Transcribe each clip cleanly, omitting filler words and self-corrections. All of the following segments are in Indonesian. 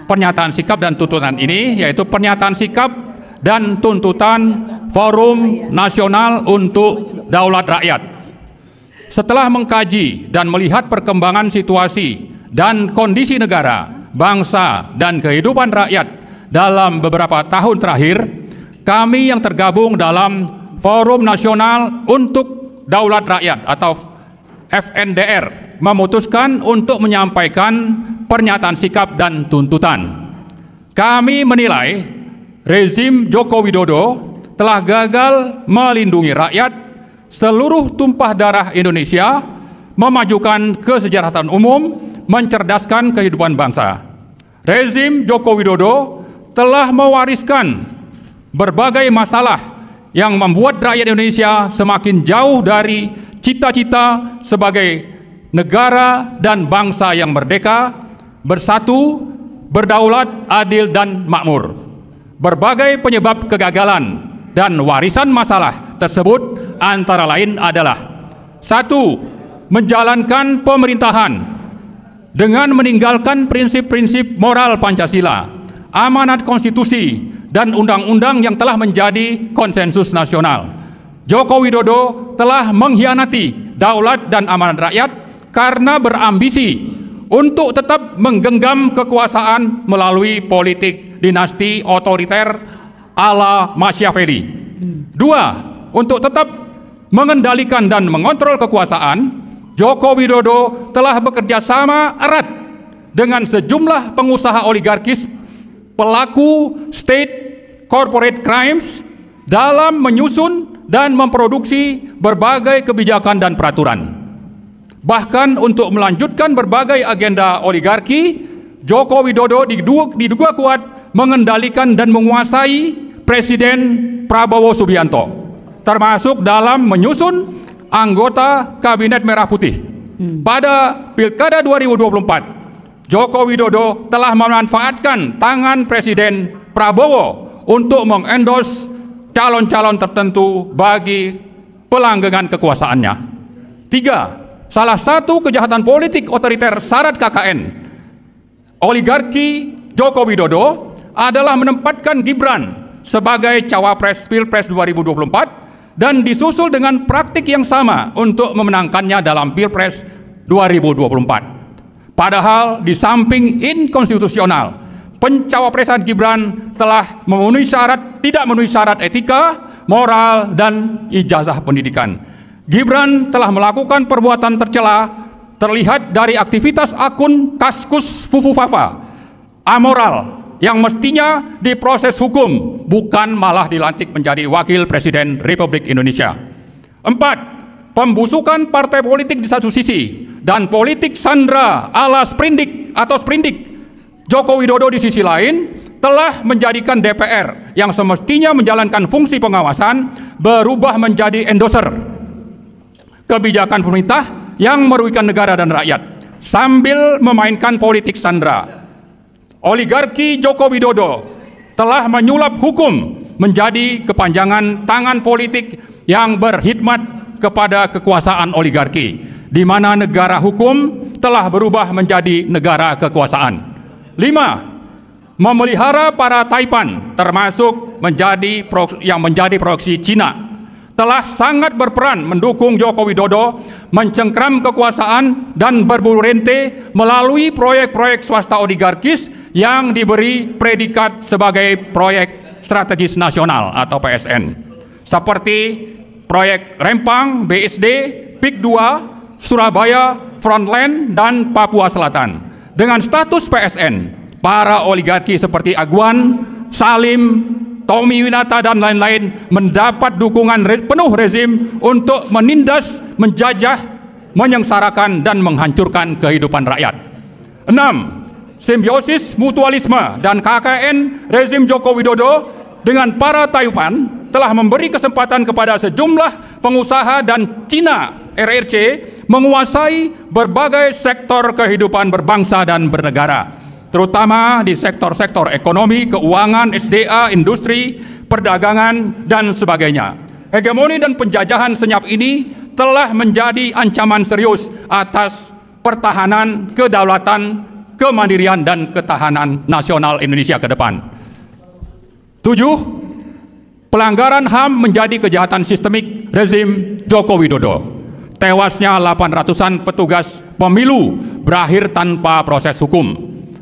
pernyataan sikap dan tuntutan ini, yaitu pernyataan sikap dan tuntutan Forum Nasional untuk Daulat Rakyat. Setelah mengkaji dan melihat perkembangan situasi dan kondisi negara, bangsa, dan kehidupan rakyat dalam beberapa tahun terakhir, kami yang tergabung dalam Forum Nasional untuk Daulat Rakyat atau FNDR memutuskan untuk menyampaikan pernyataan sikap dan tuntutan. Kami menilai rezim Joko Widodo telah gagal melindungi rakyat, seluruh tumpah darah Indonesia, memajukan kesejahteraan umum, mencerdaskan kehidupan bangsa. Rezim Joko Widodo telah mewariskan berbagai masalah yang membuat rakyat Indonesia semakin jauh dari cita-cita sebagai negara dan bangsa yang merdeka, bersatu, berdaulat, adil, dan makmur. Berbagai penyebab kegagalan dan warisan masalah tersebut antara lain adalah: 1. Menjalankan pemerintahan dengan meninggalkan prinsip-prinsip moral Pancasila, amanat konstitusi, dan undang-undang yang telah menjadi konsensus nasional. Joko Widodo telah mengkhianati daulat dan amanat rakyat karena berambisi untuk tetap menggenggam kekuasaan melalui politik dinasti otoriter ala Machiavelli. 2. Untuk tetap mengendalikan dan mengontrol kekuasaan, Joko Widodo telah bekerja sama erat dengan sejumlah pengusaha oligarkis, pelaku state corporate crimes dalam menyusun dan memproduksi berbagai kebijakan dan peraturan. Bahkan untuk melanjutkan berbagai agenda oligarki, Joko Widodo diduga kuat mengendalikan dan menguasai Presiden Prabowo Subianto, termasuk dalam menyusun anggota Kabinet Merah Putih. Pada Pilkada 2024, Joko Widodo telah memanfaatkan tangan Presiden Prabowo untuk mengendorse calon-calon tertentu bagi pelanggengan kekuasaannya. 3. Salah satu kejahatan politik otoriter syarat KKN oligarki Joko Widodo adalah menempatkan Gibran sebagai cawapres Pilpres 2024 dan disusul dengan praktik yang sama untuk memenangkannya dalam Pilpres 2024. Padahal di samping inkonstitusional, pencawapresan Gibran telah tidak memenuhi syarat etika, moral, dan ijazah pendidikan. Gibran telah melakukan perbuatan tercela terlihat dari aktivitas akun Kaskus Fufufafa, amoral, yang mestinya diproses hukum, bukan malah dilantik menjadi Wakil Presiden Republik Indonesia. 4. Pembusukan partai politik di satu sisi dan politik sandra ala sprindik atau sprindik Joko Widodo di sisi lain telah menjadikan DPR yang semestinya menjalankan fungsi pengawasan berubah menjadi endorser kebijakan pemerintah yang merugikan negara dan rakyat sambil memainkan politik sandra. Oligarki Joko Widodo telah menyulap hukum menjadi kepanjangan tangan politik yang berkhidmat kepada kekuasaan oligarki, di mana negara hukum telah berubah menjadi negara kekuasaan. 5. Memelihara para taipan, termasuk yang menjadi proksi Cina, telah sangat berperan mendukung Joko Widodo mencengkram kekuasaan dan berburu rente melalui proyek-proyek swasta oligarkis yang diberi predikat sebagai proyek strategis nasional atau PSN, seperti proyek Rempang, BSD, PIK 2, Surabaya, Frontline, dan Papua Selatan. Dengan status PSN, para oligarki seperti Aguan, Salim, Tommy Winata, dan lain-lain mendapat dukungan penuh rezim untuk menindas, menjajah, menyengsarakan, dan menghancurkan kehidupan rakyat. 6. Simbiosis mutualisme dan KKN rezim Joko Widodo dengan para taipan telah memberi kesempatan kepada sejumlah pengusaha dan Cina RRC menguasai berbagai sektor kehidupan berbangsa dan bernegara, terutama di sektor-sektor ekonomi, keuangan, SDA, industri, perdagangan, dan sebagainya. Hegemoni dan penjajahan senyap ini telah menjadi ancaman serius atas pertahanan kedaulatan kemandirian dan ketahanan nasional Indonesia ke depan. 7. Pelanggaran HAM menjadi kejahatan sistemik rezim Joko Widodo. Tewasnya 800-an petugas pemilu berakhir tanpa proses hukum.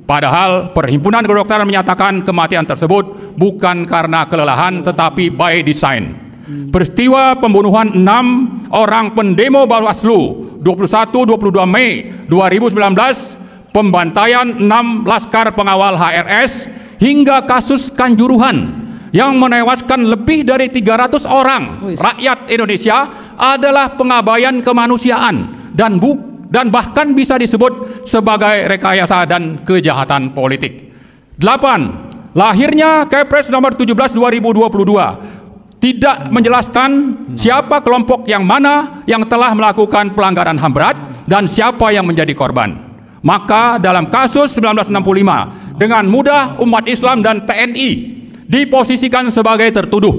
Padahal Perhimpunan Kedokteran menyatakan kematian tersebut bukan karena kelelahan tetapi by design. Peristiwa pembunuhan 6 orang pendemo Bawaslu 21-22 Mei 2019, pembantaian 6 laskar pengawal HRS, hingga kasus Kanjuruhan yang menewaskan lebih dari 300 orang rakyat Indonesia adalah pengabaian kemanusiaan dan bahkan bisa disebut sebagai rekayasa dan kejahatan politik. 8. Lahirnya Kepres nomor 17 2022 tidak menjelaskan siapa kelompok yang mana yang telah melakukan pelanggaran HAM berat dan siapa yang menjadi korban. Maka dalam kasus 1965 dengan mudah umat Islam dan TNI diposisikan sebagai tertuduh,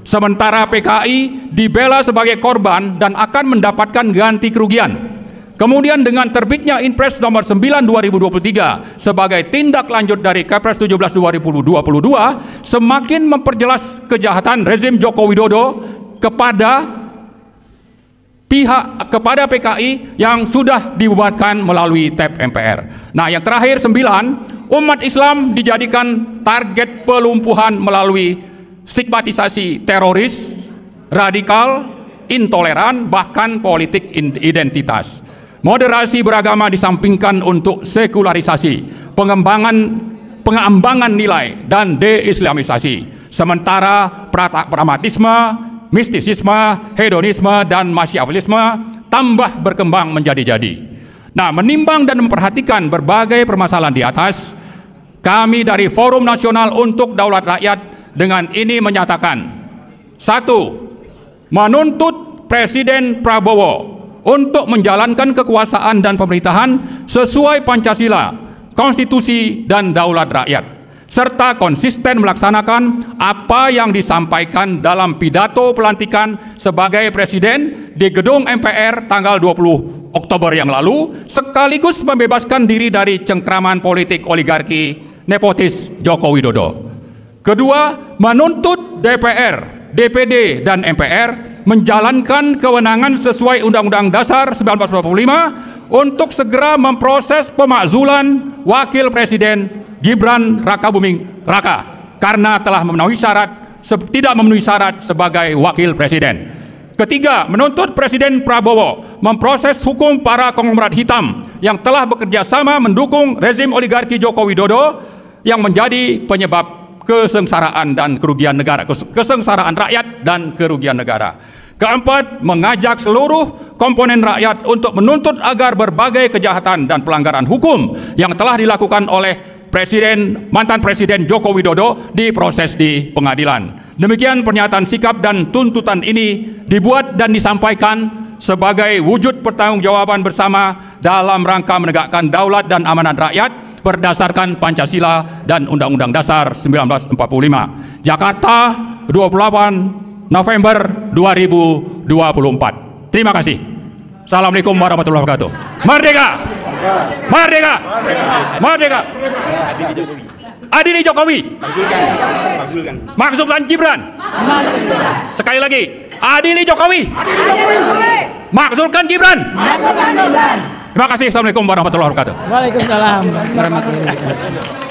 sementara PKI dibela sebagai korban dan akan mendapatkan ganti kerugian. Kemudian dengan terbitnya Inpres nomor 9 2023 sebagai tindak lanjut dari Kepres 17 2022 semakin memperjelas kejahatan rezim Joko Widodo kepada PKI yang sudah dibubarkan melalui TAP MPR. Nah, yang terakhir 9, umat Islam dijadikan target pelumpuhan melalui stigmatisasi teroris, radikal, intoleran, bahkan politik identitas. Moderasi beragama disampingkan untuk sekularisasi, pengembangan nilai dan deislamisasi. Sementara pragmatisme, mistisisme, hedonisme, dan masyawilisme tambah berkembang menjadi-jadi. Nah, menimbang dan memperhatikan berbagai permasalahan di atas, kami dari Forum Nasional untuk Daulat Rakyat dengan ini menyatakan: 1. Menuntut Presiden Prabowo untuk menjalankan kekuasaan dan pemerintahan sesuai Pancasila, Konstitusi, dan Daulat Rakyat, serta konsisten melaksanakan apa yang disampaikan dalam pidato pelantikan sebagai Presiden di Gedung MPR tanggal 20 Oktober yang lalu, sekaligus membebaskan diri dari cengkraman politik oligarki nepotis Joko Widodo. Kedua, menuntut DPR, DPD, dan MPR menjalankan kewenangan sesuai Undang-Undang Dasar 1945 untuk segera memproses pemakzulan Wakil Presiden Gibran Rakabuming Raka karena telah tidak memenuhi syarat sebagai Wakil Presiden. Ketiga, menuntut Presiden Prabowo memproses hukum para konglomerat hitam yang telah bekerja sama mendukung rezim oligarki Joko Widodo yang menjadi penyebab kesengsaraan dan kerugian negara, kesengsaraan rakyat dan kerugian negara. Keempat, mengajak seluruh komponen rakyat untuk menuntut agar berbagai kejahatan dan pelanggaran hukum yang telah dilakukan oleh mantan Presiden Joko Widodo diproses di pengadilan. Demikian pernyataan sikap dan tuntutan ini dibuat dan disampaikan sebagai wujud pertanggungjawaban bersama dalam rangka menegakkan daulat dan amanat rakyat berdasarkan Pancasila dan Undang-Undang Dasar 1945. Jakarta, 28 November 2024. Terima kasih. Assalamualaikum warahmatullahi wabarakatuh. Merdeka! Merdeka! Merdeka! Adili Jokowi. Maksudkan Gibran. Sekali lagi, adili Jokowi. Maksudkan Gibran. Terima kasih. Assalamualaikum warahmatullahi wabarakatuh. Waalaikumsalam warahmatullahi wabarakatuh.